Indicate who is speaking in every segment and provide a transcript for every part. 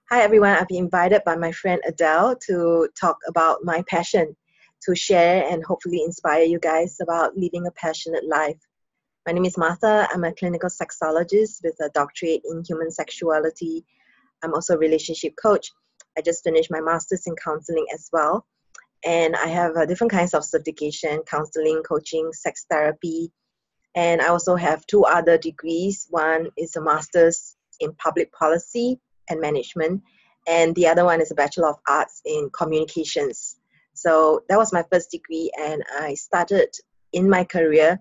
Speaker 1: Hi everyone, I've been invited by my friend Adele to talk about my passion, to share and hopefully inspire you guys about living a passionate life. My name is Martha. I'm a clinical sexologist with a doctorate in human sexuality. I'm also a relationship coach. I just finished my master's in counseling as well. And I have different kinds of certification, counseling, coaching, sex therapy. And I also have two other degrees. One is a master's in public policy and management, and the other one is a Bachelor of Arts in communications. So that was my first degree, and I started in my career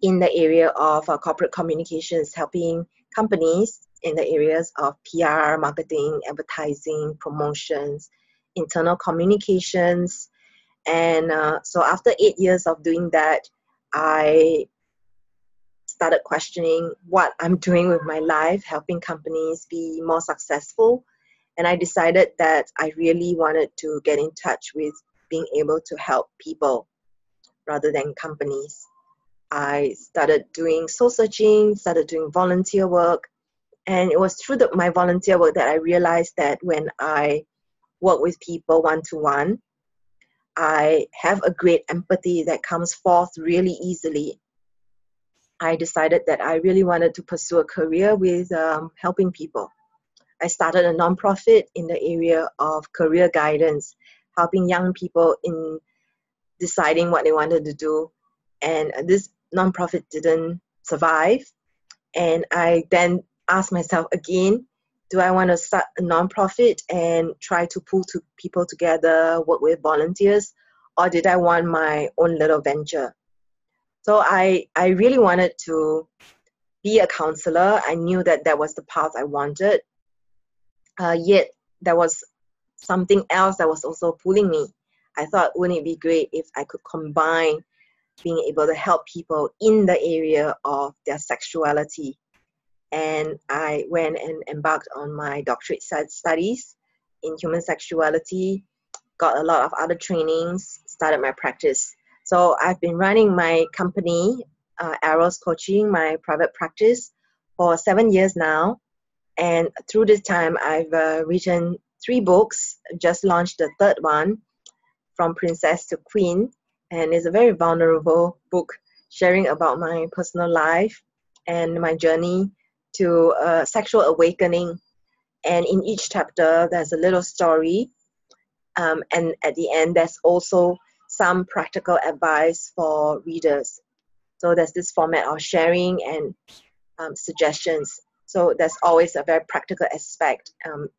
Speaker 1: in the area of corporate communications, helping companies in the areas of PR, marketing, advertising, promotions, internal communications. And so after 8 years of doing that, I started questioning what I'm doing with my life, helping companies be more successful. And I decided that I really wanted to get in touch with being able to help people rather than companies. I started doing soul searching, started doing volunteer work. And it was through my volunteer work that I realized that when I work with people one-to-one, I have a great empathy that comes forth really easily. I decided that I really wanted to pursue a career with helping people. I started a nonprofit in the area of career guidance, helping young people in deciding what they wanted to do. And this nonprofit didn't survive. And I then asked myself again, do I want to start a nonprofit and try to pull people together, work with volunteers, or did I want my own little venture? So I really wanted to be a counselor. I knew that that was the path I wanted. Yet there was something else that was also pulling me. I thought, wouldn't it be great if I could combine being able to help people in the area of their sexuality? And I went and embarked on my doctorate studies in human sexuality, got a lot of other trainings, started my practice. So I've been running my company, Eros Coaching, my private practice, for 7 years now. And through this time, I've written 3 books, just launched the third one, From Princess to Queen. And it's a very vulnerable book, sharing about my personal life and my journey to sexual awakening. And in each chapter, there's a little story. And at the end, there's also some practical advice for readers. So there's this format of sharing and suggestions. So there's always a very practical aspect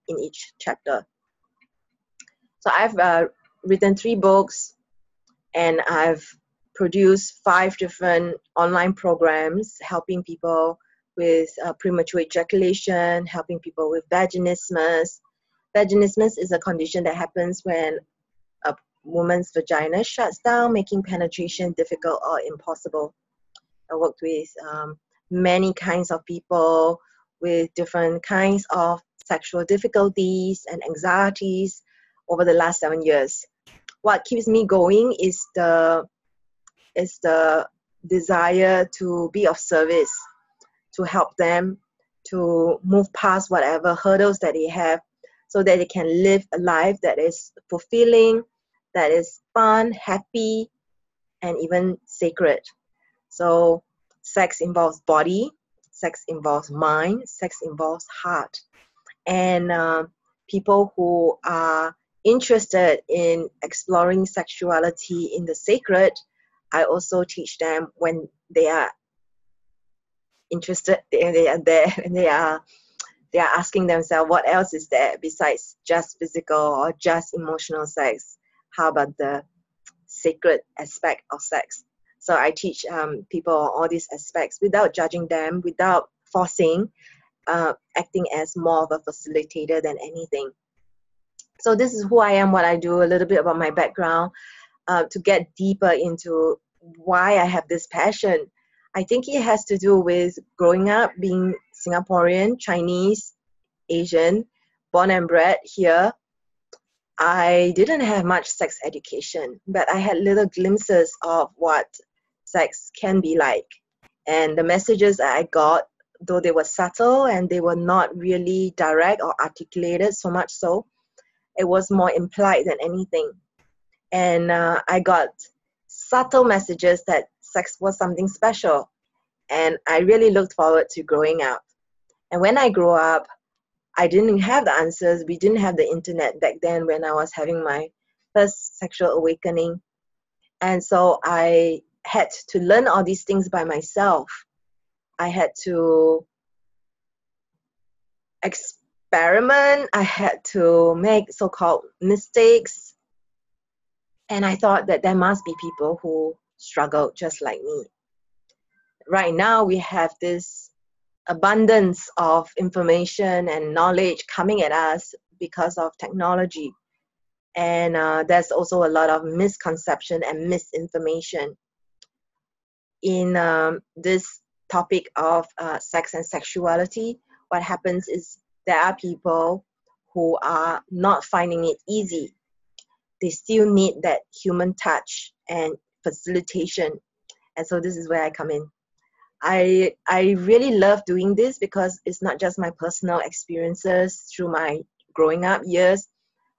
Speaker 1: in each chapter. So I've written 3 books, and I've produced 5 different online programs helping people with premature ejaculation, helping people with vaginismus. Vaginismus is a condition that happens when a woman's vagina shuts down, making penetration difficult or impossible. I worked with many kinds of people with different kinds of sexual difficulties and anxieties over the last 7 years. What keeps me going is the desire to be of service, to help them to move past whatever hurdles that they have so that they can live a life that is fulfilling, that is fun, happy, and even sacred. So sex involves body, sex involves mind, sex involves heart. And people who are interested in exploring sexuality in the sacred, I also teach them when they are interested, they are there, and they are asking themselves, what else is there besides just physical or just emotional sex? How about the sacred aspect of sex? So I teach people all these aspects without judging them, without forcing, acting as more of a facilitator than anything. So this is who I am, what I do, a little bit about my background, to get deeper into why I have this passion. I think it has to do with growing up, being Singaporean, Chinese, Asian, born and bred here. I didn't have much sex education, but I had little glimpses of what sex can be like. And the messages I got though they were subtle and they were not really direct or articulated so much so, it was more implied than anything. And I got subtle messages that sex was something special. And I really looked forward to growing up. And when I grew up, I didn't have the answers. We didn't have the internet back then when I was having my first sexual awakening. And so I had to learn all these things by myself. I had to experiment. I had to make so-called mistakes. And I thought that there must be people who struggled just like me. Right now, we have this abundance of information and knowledge coming at us because of technology. And there's also a lot of misconception and misinformation. In this topic of sex and sexuality, what happens is there are people who are not finding it easy. They still need that human touch and facilitation. And so this is where I come in. I really love doing this because it's not just my personal experiences through my growing up years,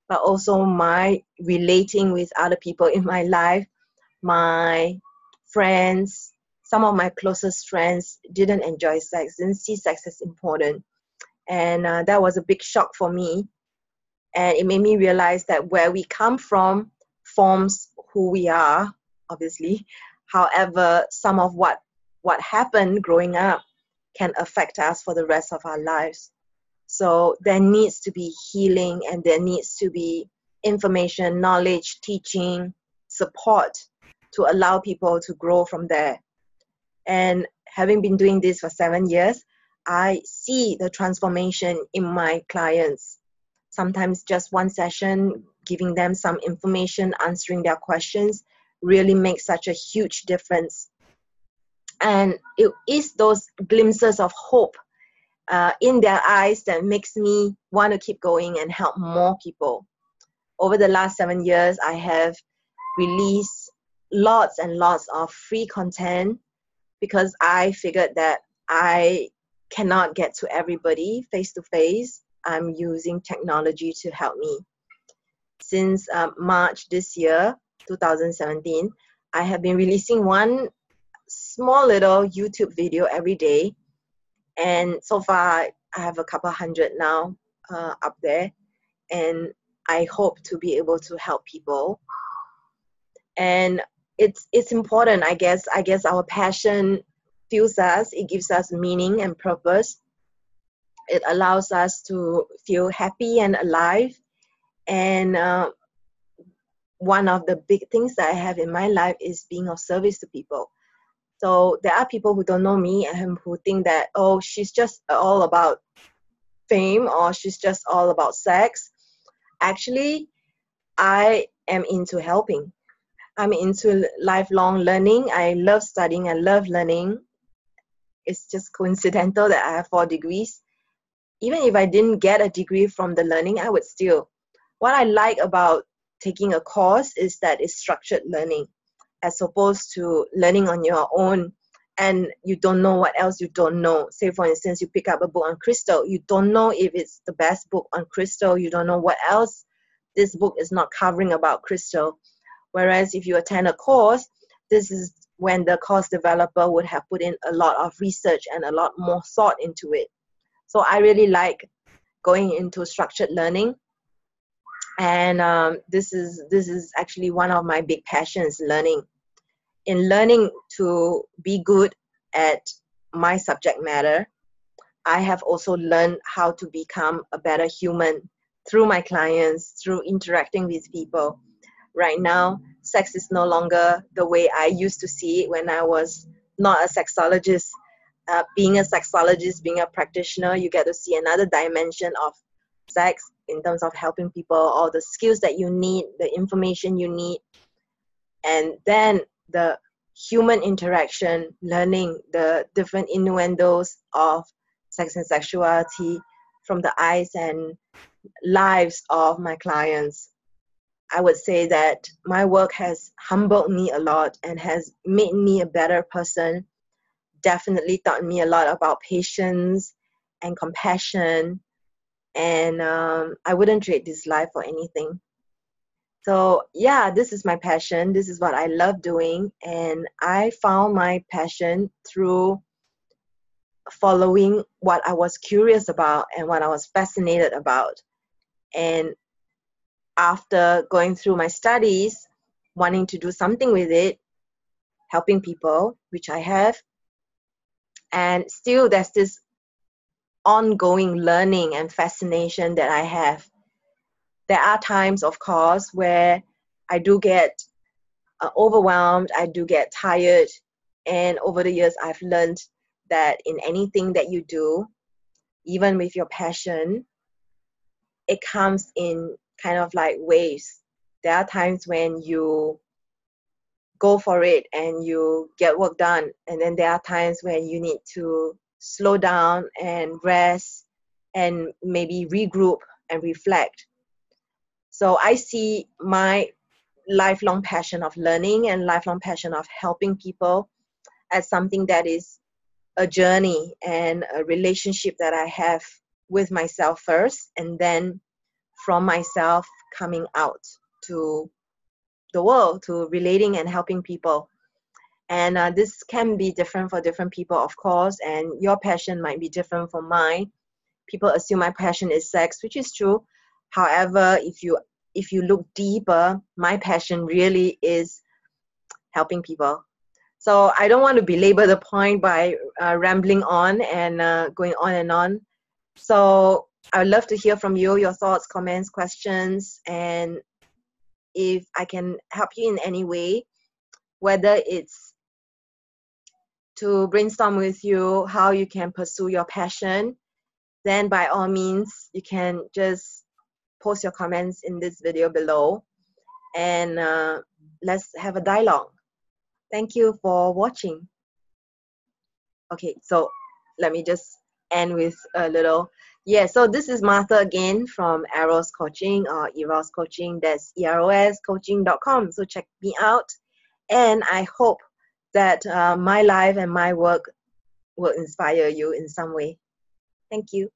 Speaker 1: but also my relating with other people in my life. My friends, some of my closest friends didn't enjoy sex, didn't see sex as important. And that was a big shock for me. And it made me realize that where we come from forms who we are, obviously. However, some of what happened growing up can affect us for the rest of our lives. So there needs to be healing, and there needs to be information, knowledge, teaching, support to allow people to grow from there. And having been doing this for 7 years, I see the transformation in my clients. Sometimes just one session, giving them some information, answering their questions, really makes such a huge difference. And it is those glimpses of hope in their eyes that makes me want to keep going and help more people. Over the last 7 years, I have released lots and lots of free content because I figured that I cannot get to everybody face to face. I'm using technology to help me. Since March this year, 2017, I have been releasing one small little YouTube video every day. And so far, I have a couple hundred now up there. And I hope to be able to help people. And it's important, I guess our passion fuels us. It gives us meaning and purpose. It allows us to feel happy and alive. And one of the big things that I have in my life is being of service to people. So there are people who don't know me and who think that, oh, she's just all about fame, or she's just all about sex. Actually, I am into helping. I'm into lifelong learning. I love studying. I love learning. It's just coincidental that I have 4 degrees. Even if I didn't get a degree from the learning, I would still. What I like about taking a course is that it's structured learning, as opposed to learning on your own and you don't know what else you don't know. Say, for instance, you pick up a book on crystal. You don't know if it's the best book on crystal. You don't know what else this book is not covering about crystal. Whereas if you attend a course, this is when the course developer would have put in a lot of research and a lot more thought into it. So I really like going into structured learning. And this is actually one of my big passions, learning. In learning to be good at my subject matter, I have also learned how to become a better human through my clients, through interacting with people. Right now, sex is no longer the way I used to see it when I was not a sexologist. Being a sexologist, being a practitioner, you get to see another dimension of sex in terms of helping people, all the skills that you need, the information you need, and then the human interaction, learning the different innuendos of sex and sexuality from the eyes and lives of my clients. I would say that my work has humbled me a lot and has made me a better person definitely taught me a lot about patience and compassion. And I wouldn't trade this life for anything. So yeah, this is my passion. This is what I love doing. And I found my passion through following what I was curious about and what I was fascinated about. And after going through my studies, wanting to do something with it, helping people, which I have, and still there's this ongoing learning and fascination that I have. There are times, of course, where I do get overwhelmed, I do get tired, and over the years I've learned that in anything that you do, even with your passion, it comes in kind of like waves. There are times when you go for it and you get work done, and then there are times when you need to slow down and rest and maybe regroup and reflect. So I see my lifelong passion of learning and lifelong passion of helping people as something that is a journey and a relationship that I have with myself first, and then from myself coming out to the world, to relating and helping people. And this can be different for different people, of course, and your passion might be different from mine. People assume my passion is sex, which is true. However, if you look deeper, my passion really is helping people. So I don't want to belabor the point by rambling on and going on and on. So I would love to hear from you, your thoughts, comments, questions, and if I can help you in any way, whether it's to brainstorm with you how you can pursue your passion, then by all means, you can just post your comments in this video below, and let's have a dialogue. Thank you for watching. Okay, so let me just end with a little. Yeah, so this is Martha again from Eros Coaching or Eros Coaching. That's eroscoaching.com. So check me out. And I hope that my life and my work will inspire you in some way. Thank you.